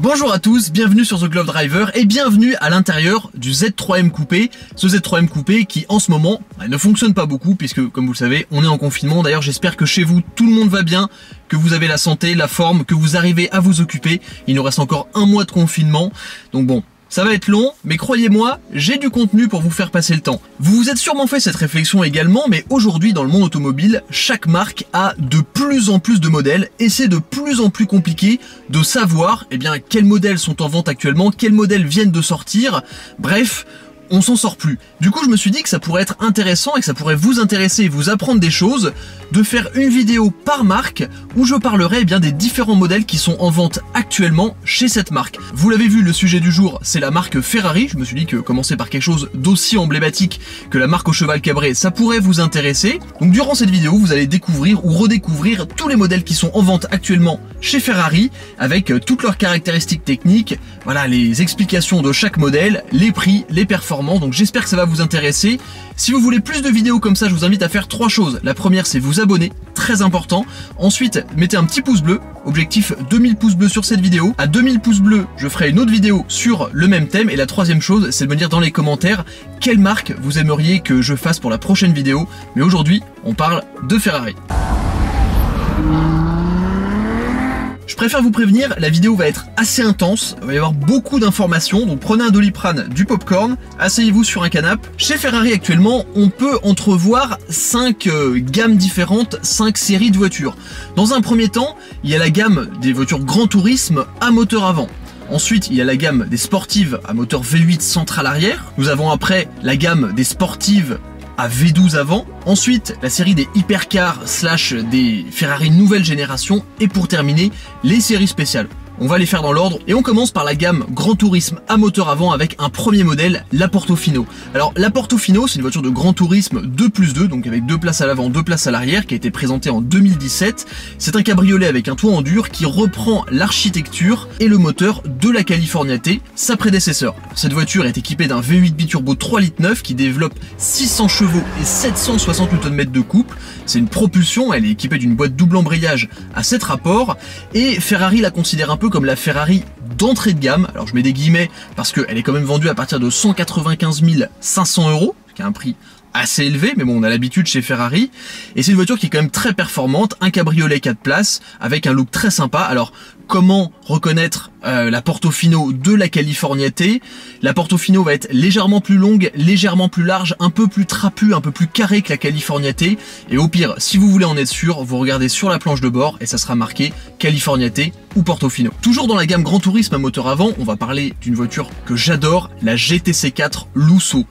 Bonjour à tous, bienvenue sur The Glove Driver et bienvenue à l'intérieur du Z3M Coupé. Ce Z3M Coupé qui en ce moment ne fonctionne pas beaucoup puisque comme vous le savez on est en confinement. D'ailleurs j'espère que chez vous tout le monde va bien, que vous avez la santé, la forme, que vous arrivez à vous occuper. Il nous reste encore un mois de confinement, donc bon, ça va être long, mais croyez-moi, j'ai du contenu pour vous faire passer le temps. Vous vous êtes sûrement fait cette réflexion également, mais aujourd'hui dans le monde automobile, chaque marque a de plus en plus de modèles et c'est de plus en plus compliqué de savoir quels modèles sont en vente actuellement, quels modèles viennent de sortir, bref, on s'en sort plus. Du coup, je me suis dit que ça pourrait être intéressant et que ça pourrait vous intéresser et vous apprendre des choses, de faire une vidéo par marque où je parlerai des différents modèles qui sont en vente actuellement chez cette marque. Vous l'avez vu, le sujet du jour, c'est la marque Ferrari. Je me suis dit que commencer par quelque chose d'aussi emblématique que la marque au cheval cabré, ça pourrait vous intéresser. Donc durant cette vidéo, vous allez découvrir ou redécouvrir tous les modèles qui sont en vente actuellement chez Ferrari avec toutes leurs caractéristiques techniques, voilà, les explications de chaque modèle, les prix, les performances. Donc j'espère que ça va vous intéresser. Si vous voulez plus de vidéos comme ça, je vous invite à faire 3 choses. La première, c'est vous abonner, très important. Ensuite, mettez un petit pouce bleu, objectif 2000 pouces bleus sur cette vidéo. À 2000 pouces bleus, je ferai une autre vidéo sur le même thème. Et la troisième chose, c'est de me dire dans les commentaires quelle marque vous aimeriez que je fasse pour la prochaine vidéo. Mais aujourd'hui, on parle de Ferrari. Je préfère vous prévenir, la vidéo va être assez intense, il va y avoir beaucoup d'informations, donc prenez un Doliprane, du popcorn, asseyez-vous sur un canapé. Chez Ferrari actuellement, on peut entrevoir 5 gammes différentes, 5 séries de voitures. Dans un premier temps, il y a la gamme des voitures Grand Tourisme à moteur avant. Ensuite, il y a la gamme des sportives à moteur V8 central arrière. Nous avons après la gamme des sportives à V12 avant. Ensuite, la série des hypercars / des Ferrari nouvelle génération. Et pour terminer, les séries spéciales. On va les faire dans l'ordre et on commence par la gamme Grand Tourisme à moteur avant avec un premier modèle, la Portofino. Alors la Portofino, c'est une voiture de Grand Tourisme 2+2, donc avec 2 places à l'avant, 2 places à l'arrière, qui a été présentée en 2017. C'est un cabriolet avec un toit en dur qui reprend l'architecture et le moteur de la California T, sa prédécesseur. Cette voiture est équipée d'un V8 biturbo 3,9 litres qui développe 600 chevaux et 760 Nm de couple. C'est une propulsion, elle est équipée d'une boîte double embrayage à 7 rapports et Ferrari la considère un peu comme la Ferrari d'entrée de gamme. Alors je mets des guillemets parce qu'elle est quand même vendue à partir de 195 500 €, qui est un prix assez élevé, mais bon, on a l'habitude chez Ferrari. Et c'est une voiture qui est quand même très performante, un cabriolet 4 places avec un look très sympa. Alors comment reconnaître la Portofino de la California T? La Portofino va être légèrement plus longue, légèrement plus large, un peu plus trapue, un peu plus carrée que la California T. Et au pire, si vous voulez en être sûr, vous regardez sur la planche de bord et ça sera marqué California T ou Portofino. Toujours dans la gamme Grand Tourisme à moteur avant, on va parler d'une voiture que j'adore, la GTC4 Lusso.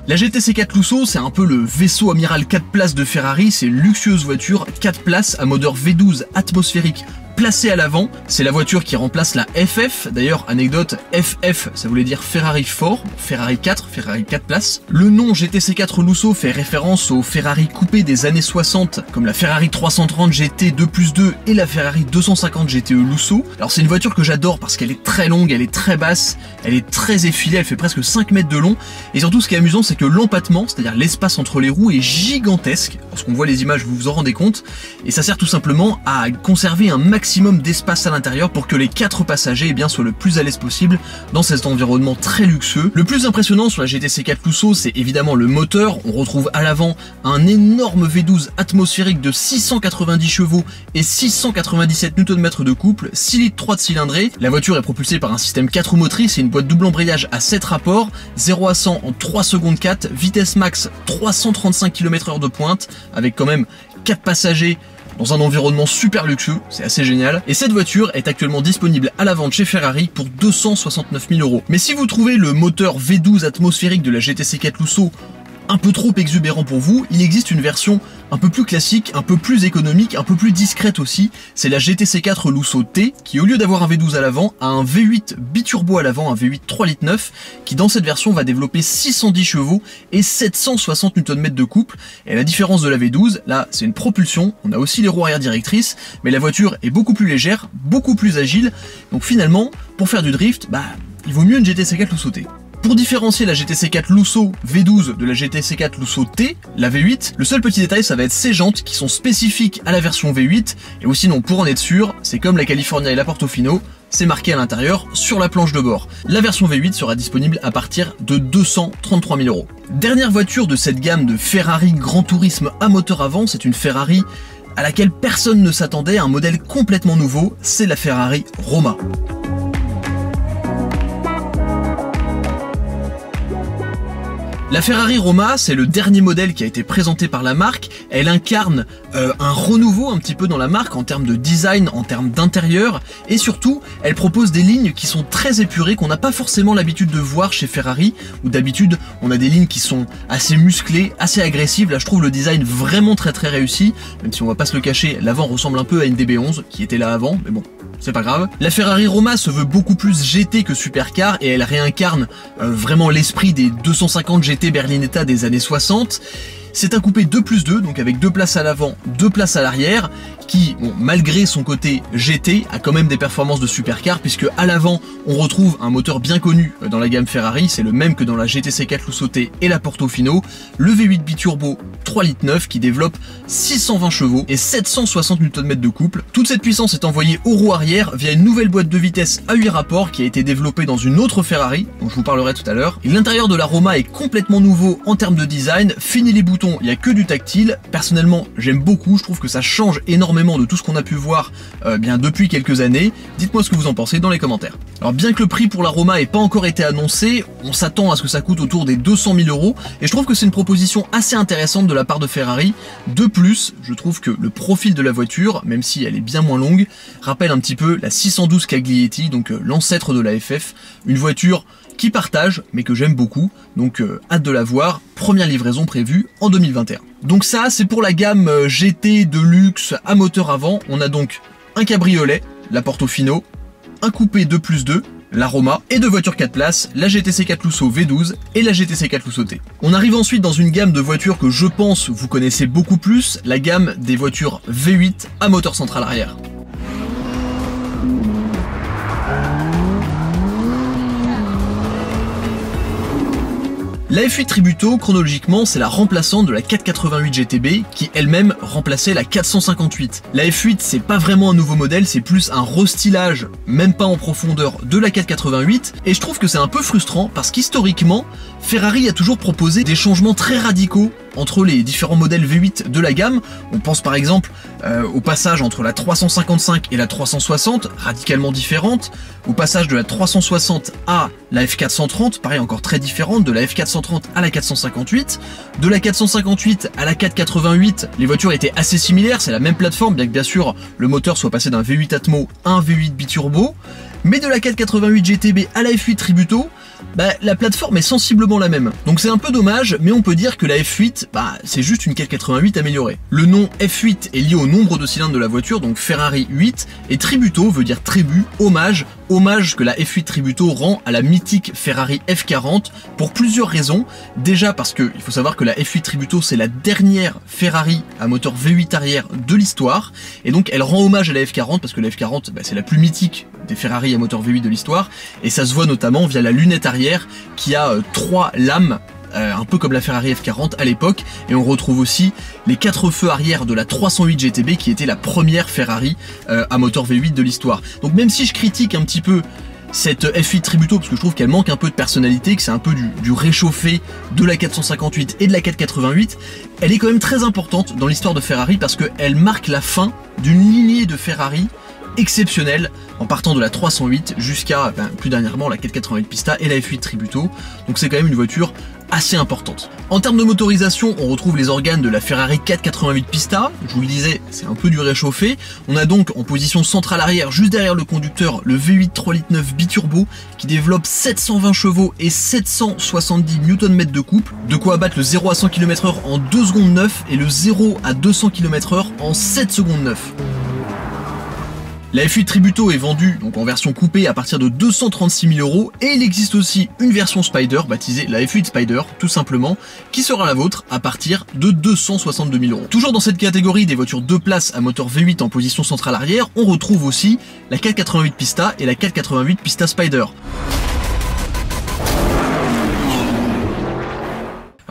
La GTC4 Lusso, c'est un peu le vaisseau amiral 4 places de Ferrari, c'est une luxueuse voiture 4 places à moteur V12 atmosphérique placée à l'avant. C'est la voiture qui remplace la FF. D'ailleurs, anecdote, FF, ça voulait dire Ferrari 4, Ferrari 4 places. Le nom GTC4 Lusso fait référence aux Ferrari coupés des années 60, comme la Ferrari 330 GT 2+2 et la Ferrari 250 GTE Lusso. Alors c'est une voiture que j'adore parce qu'elle est très longue, elle est très basse, elle est très effilée, elle fait presque 5 mètres de long. Et surtout, ce qui est amusant, c'est que l'empattement, c'est-à-dire l'espace entre les roues, est gigantesque. Lorsqu'on voit les images, vous vous en rendez compte. Et ça sert tout simplement à conserver un maximum d'espace à l'intérieur pour que les 4 passagers soient le plus à l'aise possible dans cet environnement très luxueux. Le plus impressionnant sur la GTC4 Lusso, c'est évidemment le moteur. On retrouve à l'avant un énorme V12 atmosphérique de 690 chevaux et 697 Nm de couple, 6 litres 3 de cylindrée. La voiture est propulsée par un système 4 roues motrices et une boîte double embrayage à 7 rapports, 0 à 100 en 3 secondes 4, vitesse max 335 km/h de pointe, avec quand même 4 passagers dans un environnement super luxueux, c'est assez génial. Et cette voiture est actuellement disponible à la vente chez Ferrari pour 269 000 €. Mais si vous trouvez le moteur V12 atmosphérique de la GTC4 Lusso un peu trop exubérant pour vous, il existe une version un peu plus classique, un peu plus économique, un peu plus discrète aussi. C'est la GTC4 Lusso T qui, au lieu d'avoir un V12 à l'avant, a un V8 biturbo à l'avant, un V8 3,9 litres, qui dans cette version va développer 610 chevaux et 760 Nm de couple. Et à la différence de la V12, là c'est une propulsion, on a aussi les roues arrière directrices, mais la voiture est beaucoup plus légère, beaucoup plus agile. Donc finalement, pour faire du drift, il vaut mieux une GTC4 Lusso T. Pour différencier la GTC 4 Lusso V12 de la GTC 4 Lusso T, la V8, le seul petit détail ça va être ces jantes qui sont spécifiques à la version V8, et aussi non, pour en être sûr, c'est comme la California et la Portofino, c'est marqué à l'intérieur sur la planche de bord. La version V8 sera disponible à partir de 233 000 €. Dernière voiture de cette gamme de Ferrari Grand Tourisme à moteur avant, c'est une Ferrari à laquelle personne ne s'attendait, un modèle complètement nouveau, c'est la Ferrari Roma. La Ferrari Roma, c'est le dernier modèle qui a été présenté par la marque. Elle incarne un renouveau un petit peu dans la marque en termes de design, en termes d'intérieur, et surtout, elle propose des lignes qui sont très épurées, qu'on n'a pas forcément l'habitude de voir chez Ferrari, où d'habitude, on a des lignes qui sont assez musclées, assez agressives. Là, je trouve le design vraiment très réussi, même si on va pas se le cacher, l'avant ressemble un peu à une DB11, qui était là avant, mais bon, c'est pas grave. La Ferrari Roma se veut beaucoup plus GT que supercar, et elle réincarne vraiment l'esprit des 250 GT Berlinetta des années 60. C'est un coupé 2+2, donc avec 2 places à l'avant, 2 places à l'arrière, qui, bon, malgré son côté GT, a quand même des performances de supercar, puisque à l'avant, on retrouve un moteur bien connu dans la gamme Ferrari, c'est le même que dans la GTC 4 Lusso T et la Portofino, le V8 biturbo 3,9 litres qui développe 620 chevaux et 760 Nm de couple. Toute cette puissance est envoyée aux roues arrière via une nouvelle boîte de vitesse à 8 rapports qui a été développée dans une autre Ferrari, dont je vous parlerai tout à l'heure. L'intérieur de la Roma est complètement nouveau en termes de design, fini les boutons, il n'y a que du tactile. Personnellement, j'aime beaucoup, je trouve que ça change énormément de tout ce qu'on a pu voir bien depuis quelques années. Dites-moi ce que vous en pensez dans les commentaires. Alors bien que le prix pour la Roma ait pas encore été annoncé, on s'attend à ce que ça coûte autour des 200 000 €, et je trouve que c'est une proposition assez intéressante de la part de Ferrari. De plus, je trouve que le profil de la voiture, même si elle est bien moins longue, rappelle un petit peu la 612 Caglietti, donc l'ancêtre de la FF, une voiture qui partage, mais que j'aime beaucoup, donc hâte de la voir, première livraison prévue en 2021. Donc ça, c'est pour la gamme GT de luxe à moteur avant. On a donc un cabriolet, la Portofino, un coupé 2+2, la Roma, et deux voitures 4 places, la GTC 4 Lusso V12 et la GTC 4 Lusso T. On arrive ensuite dans une gamme de voitures que je pense vous connaissez beaucoup plus, la gamme des voitures V8 à moteur central arrière. La F8 Tributo, chronologiquement, c'est la remplaçante de la 488 GTB qui elle-même remplaçait la 458. La F8, c'est pas vraiment un nouveau modèle, c'est plus un restylage, même pas en profondeur, de la 488, et je trouve que c'est un peu frustrant parce qu'historiquement, Ferrari a toujours proposé des changements très radicaux entre les différents modèles V8 de la gamme. On pense par exemple au passage entre la 355 et la 360, radicalement différente, au passage de la 360 à la F430, pareil encore très différente, de la F430 à la 458, de la 458 à la 488, les voitures étaient assez similaires, c'est la même plateforme, bien que bien sûr le moteur soit passé d'un V8 Atmo à un V8 biturbo, mais de la 488 GTB à la F8 Tributo, la plateforme est sensiblement la même. Donc c'est un peu dommage, mais on peut dire que la F8, c'est juste une 488 améliorée. Le nom F8 est lié au nombre de cylindres de la voiture, donc Ferrari 8, et Tributo veut dire tribu, hommage que la F8 Tributo rend à la mythique Ferrari F40 pour plusieurs raisons. Déjà parce que il faut savoir que la F8 Tributo c'est la dernière Ferrari à moteur V8 arrière de l'histoire, et donc elle rend hommage à la F40 parce que la F40 c'est la plus mythique des Ferrari à moteur V8 de l'histoire, et ça se voit notamment via la lunette arrière qui a 3 lames, un peu comme la Ferrari F40 à l'époque, et on retrouve aussi les 4 feux arrière de la 308 GTB qui était la première Ferrari à moteur V8 de l'histoire. Donc même si je critique un petit peu cette F8 Tributo parce que je trouve qu'elle manque un peu de personnalité, que c'est un peu du réchauffé de la 458 et de la 488, elle est quand même très importante dans l'histoire de Ferrari parce qu'elle marque la fin d'une lignée de Ferrari exceptionnelle en partant de la 308 jusqu'à plus dernièrement la 488 Pista et la F8 Tributo. Donc c'est quand même une voiture assez importante. En termes de motorisation, on retrouve les organes de la Ferrari 488 Pista. Je vous le disais, c'est un peu du réchauffé. On a donc en position centrale arrière, juste derrière le conducteur, le V8 3,9 litres biturbo qui développe 720 chevaux et 770 Nm de couple. De quoi abattre le 0 à 100 km/h en 2 secondes 9 et le 0 à 200 km/h en 7 secondes 9. La F8 Tributo est vendue donc en version coupée à partir de 236 000 € et il existe aussi une version Spider baptisée la F8 Spider tout simplement qui sera la vôtre à partir de 262 000 €. Toujours dans cette catégorie des voitures 2 places à moteur V8 en position centrale arrière, on retrouve aussi la 488 Pista et la 488 Pista Spider.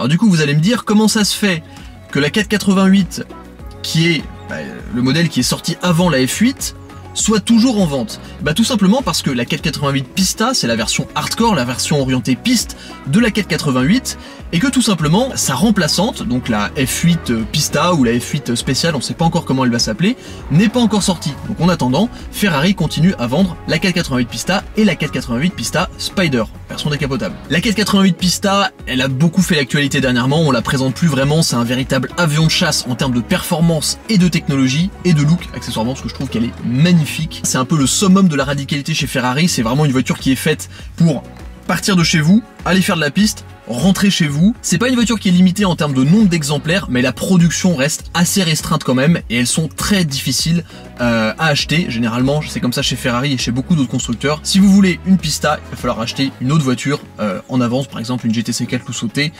Alors du coup vous allez me dire comment ça se fait que la 488, qui est le modèle qui est sorti avant la F8, soit toujours en vente. Tout simplement parce que la 488 Pista, c'est la version hardcore, la version orientée piste de la 488, et que tout simplement sa remplaçante, donc la F8 Pista ou la F8 spéciale, on sait pas encore comment elle va s'appeler, n'est pas encore sortie. Donc en attendant, Ferrari continue à vendre la 488 Pista et la 488 Pista Spider, version décapotable. La 488 Pista, elle a beaucoup fait l'actualité dernièrement, on la présente plus vraiment, c'est un véritable avion de chasse en termes de performance et de technologie, et de look accessoirement, parce que je trouve qu'elle est magnifique. C'est un peu le summum de la radicalité chez Ferrari, c'est vraiment une voiture qui est faite pour partir de chez vous, aller faire de la piste, rentrer chez vous. C'est pas une voiture qui est limitée en termes de nombre d'exemplaires, mais la production reste assez restreinte quand même, et elles sont très difficiles à acheter. Généralement, c'est comme ça chez Ferrari et chez beaucoup d'autres constructeurs. Si vous voulez une Pista, il va falloir acheter une autre voiture en avance, par exemple une GTC 4 Lusso T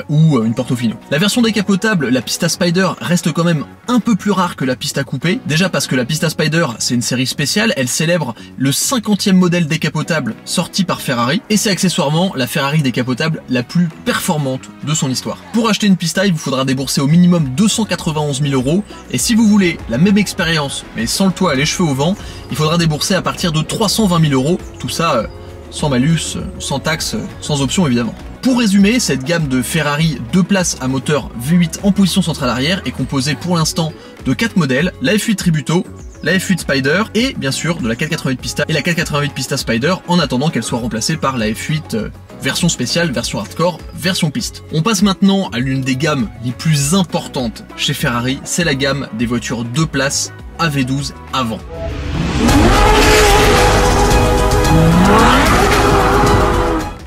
ou une Portofino. La version décapotable, la Pista Spider, reste quand même un peu plus rare que la Pista coupée. Déjà parce que la Pista Spider, c'est une série spéciale, elle célèbre le 50e modèle décapotable sorti par Ferrari, et c'est accessoirement la Ferrari décapotable la plus performante de son histoire. Pour acheter une Pista, il vous faudra débourser au minimum 291 000 €, et si vous voulez la même expérience, mais sans le toit et les cheveux au vent, il faudra débourser à partir de 320 000 €, tout ça sans malus, sans taxes, sans option évidemment. Pour résumer, cette gamme de Ferrari 2 places à moteur V8 en position centrale arrière est composée pour l'instant de 4 modèles, la F8 Tributo, la F8 Spider et bien sûr de la 488 Pista et la 488 Pista Spider, en attendant qu'elle soit remplacée par la F8 version spéciale, version hardcore, version piste. On passe maintenant à l'une des gammes les plus importantes chez Ferrari, c'est la gamme des voitures 2 places à V12 avant.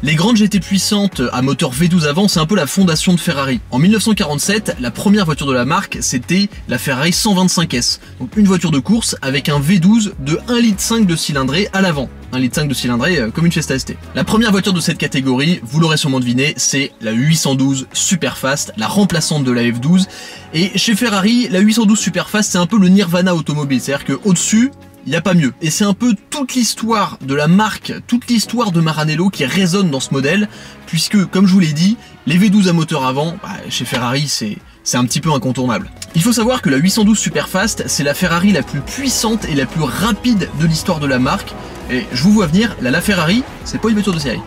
Les grandes GT puissantes à moteur V12 avant, c'est un peu la fondation de Ferrari. En 1947, la première voiture de la marque, c'était la Ferrari 125S. Donc une voiture de course avec un V12 de 1,5 litre de cylindrée à l'avant. 1,5 litre de cylindrée comme une Fiesta ST. La première voiture de cette catégorie, vous l'aurez sûrement deviné, c'est la 812 Superfast, la remplaçante de la F12. Et chez Ferrari, la 812 Superfast, c'est un peu le nirvana automobile. C'est-à-dire qu'au-dessus, il n'y a pas mieux. Et c'est un peu toute l'histoire de la marque, toute l'histoire de Maranello qui résonne dans ce modèle, puisque, comme je vous l'ai dit, les V12 à moteur avant, chez Ferrari, c'est un petit peu incontournable. Il faut savoir que la 812 Superfast, c'est la Ferrari la plus puissante et la plus rapide de l'histoire de la marque. Et je vous vois venir, la Ferrari, c'est pas une voiture de série.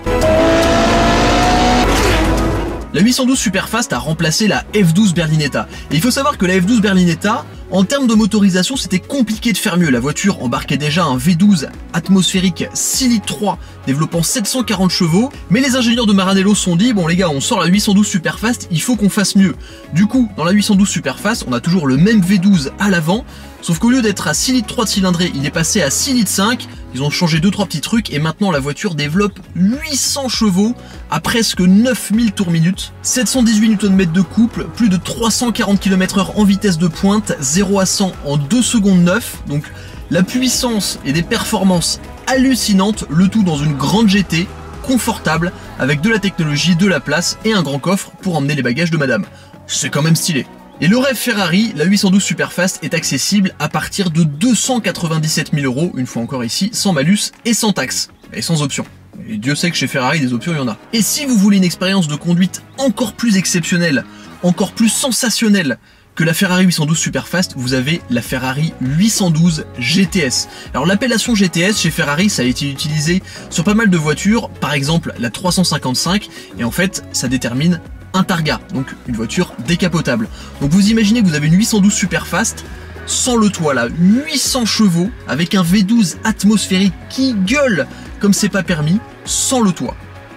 La 812 Superfast a remplacé la F12 Berlinetta. Et il faut savoir que la F12 Berlinetta, en termes de motorisation, c'était compliqué de faire mieux. La voiture embarquait déjà un V12 atmosphérique 6 litres 3 développant 740 chevaux, mais les ingénieurs de Maranello se sont dit, bon les gars, on sort la 812 Superfast, il faut qu'on fasse mieux. Du coup, dans la 812 Superfast, on a toujours le même V12 à l'avant, sauf qu'au lieu d'être à 6 litres 3 de cylindrée, il est passé à 6 litres 5, ils ont changé 2-3 petits trucs, et maintenant la voiture développe 800 chevaux à presque 9000 tours minute, 718 Nm de couple, plus de 340 km/h en vitesse de pointe, 0 à 100 en 2 secondes 9, donc la puissance et des performances hallucinantes, le tout dans une grande GT, confortable, avec de la technologie, de la place et un grand coffre pour emmener les bagages de madame. C'est quand même stylé. Et le rêve Ferrari, la 812 Superfast est accessible à partir de 297 000 €, une fois encore ici, sans malus et sans taxe, et sans option. Et Dieu sait que chez Ferrari, des options, il y en a. Et si vous voulez une expérience de conduite encore plus exceptionnelle, encore plus sensationnelle que la Ferrari 812 Superfast, vous avez la Ferrari 812 GTS. Alors l'appellation GTS chez Ferrari, ça a été utilisé sur pas mal de voitures, par exemple la 355, et en fait, ça détermine un Targa, donc une voiture décapotable. Donc vous imaginez que vous avez une 812 Superfast, sans le toit là, 800 chevaux, avec un V12 atmosphérique qui gueule comme c'est pas permis, sans le toit.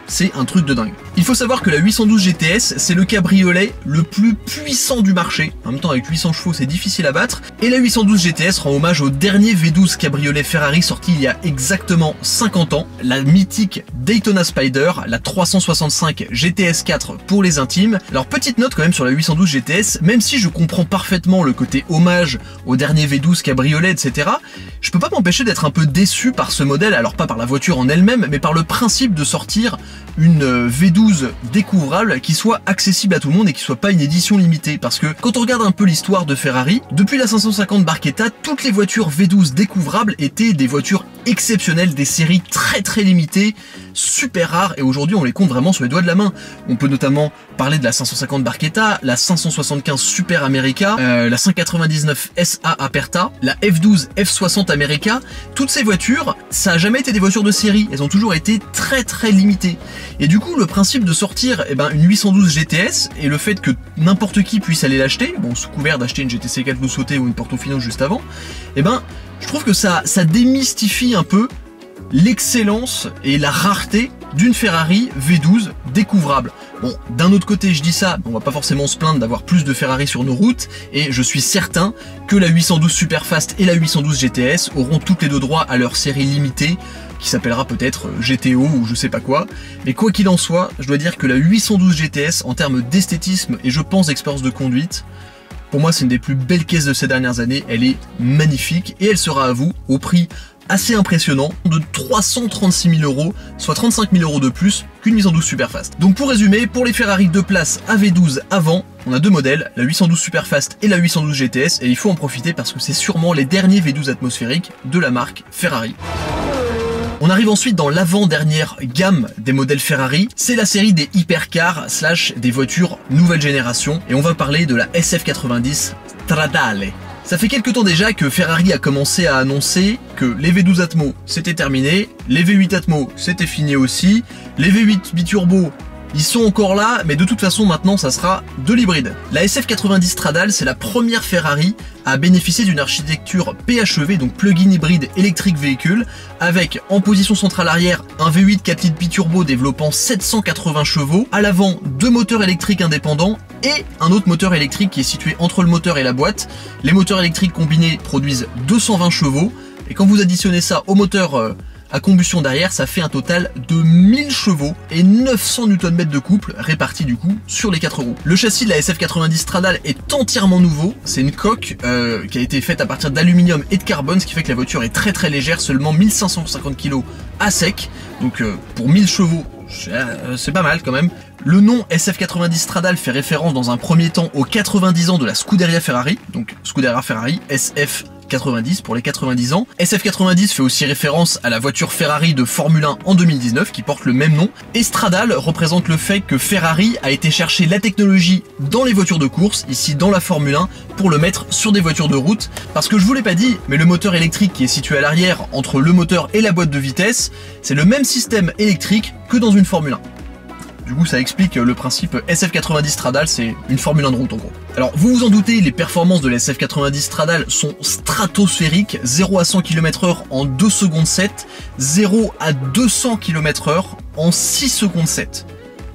C'est un truc de dingue. Il faut savoir que la 812 GTS, c'est le cabriolet le plus puissant du marché. En même temps, avec 800 chevaux, c'est difficile à battre. Et la 812 GTS rend hommage au dernier V12 cabriolet Ferrari sorti il y a exactement 50 ans, la mythique Daytona Spider, la 365 GTS 4 pour les intimes. Alors petite note quand même sur la 812 GTS, même si je comprends parfaitement le côté hommage au dernier V12 cabriolet, etc., je peux pas m'empêcher d'être un peu déçu par ce modèle, alors pas par la voiture en elle-même, mais par le principe de sortir une V12 découvrable qui soit accessible à tout le monde et qui soit pas une édition limitée. Parce que quand on regarde un peu l'histoire de Ferrari, depuis la 550 Barchetta, toutes les voitures V12 découvrables étaient des voitures exceptionnelles, des séries très limitées, super rares, et aujourd'hui on les compte vraiment sur les doigts de la main. On peut notamment parler de la 550 Barchetta, la 575 Super America, la 599 SA Aperta, la F12 F60 America. Toutes ces voitures, ça a jamais été des voitures de série, elles ont toujours été très limitées. Et du coup, le principe de sortir une 812 GTS et le fait que n'importe qui puisse aller l'acheter, bon, sous couvert d'acheter une GTC 4 vous sautez ou une Portofino juste avant, je trouve que ça démystifie un peu l'excellence et la rareté d'une Ferrari V12 découvrable. Bon, d'un autre côté, je dis ça, on va pas forcément se plaindre d'avoir plus de Ferrari sur nos routes, et je suis certain que la 812 Superfast et la 812 GTS auront toutes les deux droit à leur série limitée, qui s'appellera peut-être GTO ou je sais pas quoi. Mais quoi qu'il en soit, je dois dire que la 812 GTS, en termes d'esthétisme et je pense d'expérience de conduite, pour moi c'est une des plus belles caisses de ces dernières années, elle est magnifique, et elle sera à vous au prix assez impressionnant de 336 000 €, soit 35 000 € de plus qu'une 812 Superfast. Donc pour résumer, pour les Ferrari 2 places AV12 avant, on a deux modèles, la 812 Superfast et la 812 GTS, et il faut en profiter parce que c'est sûrement les derniers V12 atmosphériques de la marque Ferrari. On arrive ensuite dans l'avant-dernière gamme des modèles Ferrari, c'est la série des hypercars slash des voitures nouvelle génération, et on va parler de la SF90 Stradale. Ça fait quelques temps déjà que Ferrari a commencé à annoncer que les V12 Atmo c'était terminé, les V8 Atmo c'était fini aussi, les V8 biturbo ils sont encore là, mais de toute façon maintenant ça sera de l'hybride. La SF90 Stradale, c'est la première Ferrari à bénéficier d'une architecture PHEV, donc plug-in hybride électrique véhicule, avec en position centrale arrière un V8 4 litres biturbo développant 780 chevaux, à l'avant deux moteurs électriques indépendants et un autre moteur électrique qui est situé entre le moteur et la boîte. Les moteurs électriques combinés produisent 220 chevaux, et quand vous additionnez ça au moteur à combustion derrière, ça fait un total de 1000 chevaux et 900 Nm de couple répartis du coup sur les 4 roues. Le châssis de la SF90 Stradale est entièrement nouveau, c'est une coque qui a été faite à partir d'aluminium et de carbone, ce qui fait que la voiture est très légère, seulement 1550 kg à sec, donc pour 1000 chevaux, c'est pas mal quand même. Le nom SF90 Stradale fait référence dans un premier temps aux 90 ans de la Scuderia Ferrari, donc Scuderia Ferrari, SF90 pour les 90 ans. SF90 fait aussi référence à la voiture Ferrari de Formule 1 en 2019 qui porte le même nom. Et Stradale représente le fait que Ferrari a été chercher la technologie dans les voitures de course, ici dans la Formule 1, pour le mettre sur des voitures de route. Parce que je vous l'ai pas dit, mais le moteur électrique qui est situé à l'arrière entre le moteur et la boîte de vitesse, c'est le même système électrique que dans une Formule 1. Du coup, ça explique le principe SF90 Stradale, c'est une Formule 1 de route en gros. Alors, vous vous en doutez, les performances de la SF90 Stradale sont stratosphériques, 0 à 100 km/h en 2 secondes 7, 0 à 200 km/h en 6 secondes 7.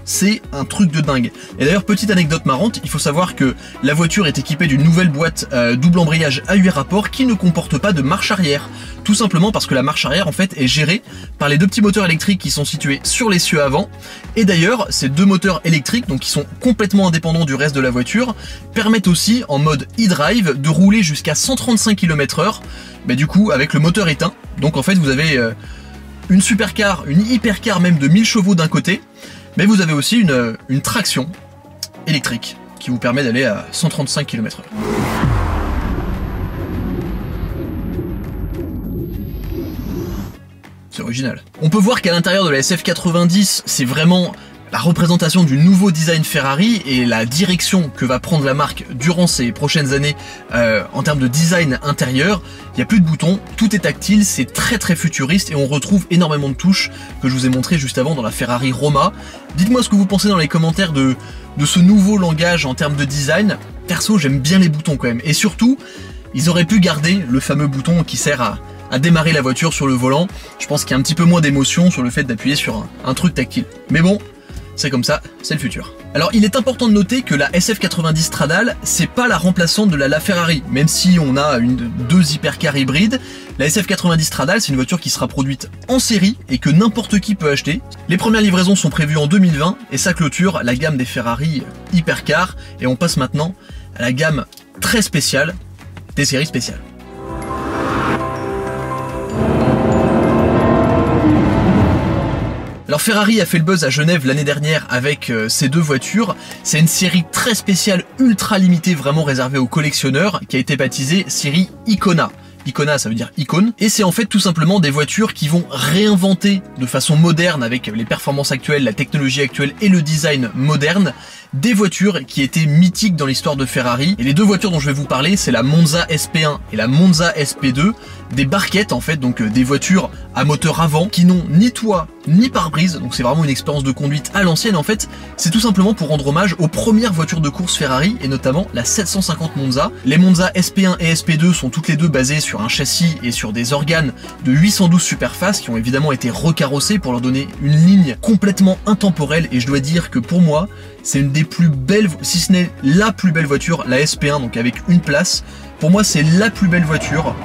C'est un truc de dingue. Et d'ailleurs, petite anecdote marrante, il faut savoir que la voiture est équipée d'une nouvelle boîte double embrayage à 8 rapports qui ne comporte pas de marche arrière. Tout simplement parce que la marche arrière en fait est gérée par les deux petits moteurs électriques qui sont situés sur l'essieu avant. Et d'ailleurs, ces deux moteurs électriques, donc qui sont complètement indépendants du reste de la voiture, permettent aussi en mode e-drive de rouler jusqu'à 135 km/h, mais du coup avec le moteur éteint. Donc en fait vous avez une supercar, une hypercar même de 1000 chevaux d'un côté, mais vous avez aussi une traction électrique qui vous permet d'aller à 135 km/h. C'est original. On peut voir qu'à l'intérieur de la SF90, c'est vraiment la représentation du nouveau design Ferrari et la direction que va prendre la marque durant ces prochaines années en termes de design intérieur. Il n'y a plus de boutons, tout est tactile, c'est très futuriste et on retrouve énormément de touches que je vous ai montré juste avant dans la Ferrari Roma. Dites-moi ce que vous pensez dans les commentaires de ce nouveau langage en termes de design. Perso, j'aime bien les boutons quand même. Et surtout, ils auraient pu garder le fameux bouton qui sert à démarrer la voiture sur le volant. Je pense qu'il y a un petit peu moins d'émotion sur le fait d'appuyer sur un truc tactile. Mais bon, c'est comme ça, c'est le futur. Alors il est important de noter que la SF90 Stradale, c'est pas la remplaçante de la LaFerrari, même si on a deux hypercars hybrides. La SF90 Stradale, c'est une voiture qui sera produite en série et que n'importe qui peut acheter. Les premières livraisons sont prévues en 2020 et ça clôture la gamme des Ferrari hypercars. Et on passe maintenant à la gamme très spéciale des séries spéciales. Alors Ferrari a fait le buzz à Genève l'année dernière avec ces deux voitures. C'est une série très spéciale, ultra limitée, vraiment réservée aux collectionneurs, qui a été baptisée série Icona. Icona ça veue dire icône, et c'est en fait tout simplement des voitures qui vont réinventer de façon moderne avec les performances actuelles, la technologie actuelle et le design moderne, des voitures qui étaient mythiques dans l'histoire de Ferrari. Et les deux voitures dont je vais vous parler, c'est la Monza SP1 et la Monza SP2, des barquettes en fait, donc des voitures à moteur avant qui n'ont ni toit ni pare-brise, donc c'est vraiment une expérience de conduite à l'ancienne. En fait, c'est tout simplement pour rendre hommage aux premières voitures de course Ferrari et notamment la 750 Monza. Les Monza SP1 et SP2 sont toutes les deux basées sur un châssis et sur des organes de 812 Superfast qui ont évidemment été recarrossés pour leur donner une ligne complètement intemporelle, et je dois dire que pour moi, c'est une des plus belles, si ce n'est la plus belle voiture, la SP1, donc avec une place. Pour moi, c'est la plus belle voiture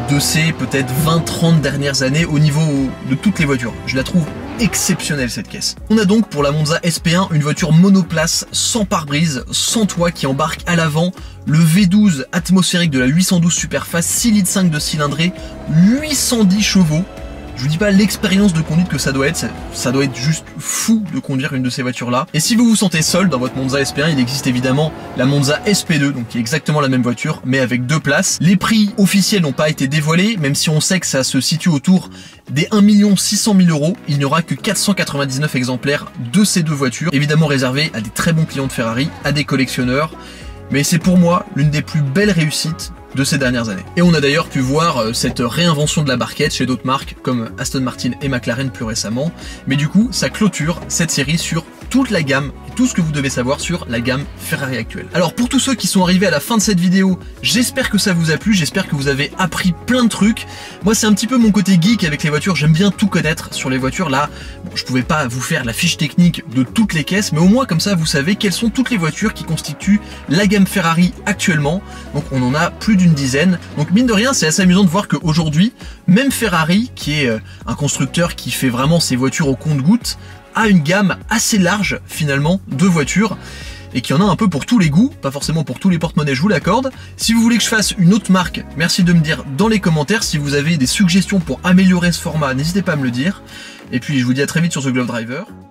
de ces peut-être 20-30 dernières années au niveau de toutes les voitures. Je la trouve exceptionnelle cette caisse. On a donc pour la Monza SP1 une voiture monoplace sans pare-brise, sans toit, qui embarque à l'avant le V12 atmosphérique de la 812 Superfast, 6,5 litres de cylindrée, 810 chevaux. Je vous dis pas l'expérience de conduite que ça doit être juste fou de conduire une de ces voitures là. Et si vous vous sentez seul dans votre Monza SP1, il existe évidemment la Monza SP2, donc qui est exactement la même voiture, mais avec deux places. Les prix officiels n'ont pas été dévoilés, même si on sait que ça se situe autour des 1 600 000 €. Il n'y aura que 499 exemplaires de ces deux voitures, évidemment réservés à des très bons clients de Ferrari, à des collectionneurs. Mais c'est pour moi l'une des plus belles réussites de ces dernières années. Et on a d'ailleurs pu voir cette réinvention de la barquette chez d'autres marques comme Aston Martin et McLaren plus récemment. Mais du coup, ça clôture cette série sur toute la gamme et tout ce que vous devez savoir sur la gamme Ferrari actuelle. Alors pour tous ceux qui sont arrivés à la fin de cette vidéo, j'espère que ça vous a plu, j'espère que vous avez appris plein de trucs. Moi c'est un petit peu mon côté geek avec les voitures, j'aime bien tout connaître sur les voitures. Là, bon, je pouvais pas vous faire la fiche technique de toutes les caisses, mais au moins comme ça vous savez quelles sont toutes les voitures qui constituent la gamme Ferrari actuellement. Donc on en a plus d'une dizaine. Donc mine de rien, c'est assez amusant de voir qu'aujourd'hui, même Ferrari, qui est un constructeur qui fait vraiment ses voitures au compte-gouttes, a une gamme assez large finalement de voitures et qu'il y en a un peu pour tous les goûts, pas forcément pour tous les porte-monnaies, je vous l'accorde. Si vous voulez que je fasse une autre marque, merci de me dire dans les commentaires. Si vous avez des suggestions pour améliorer ce format, n'hésitez pas à me le dire. Et puis je vous dis à très vite sur The Glove Driver.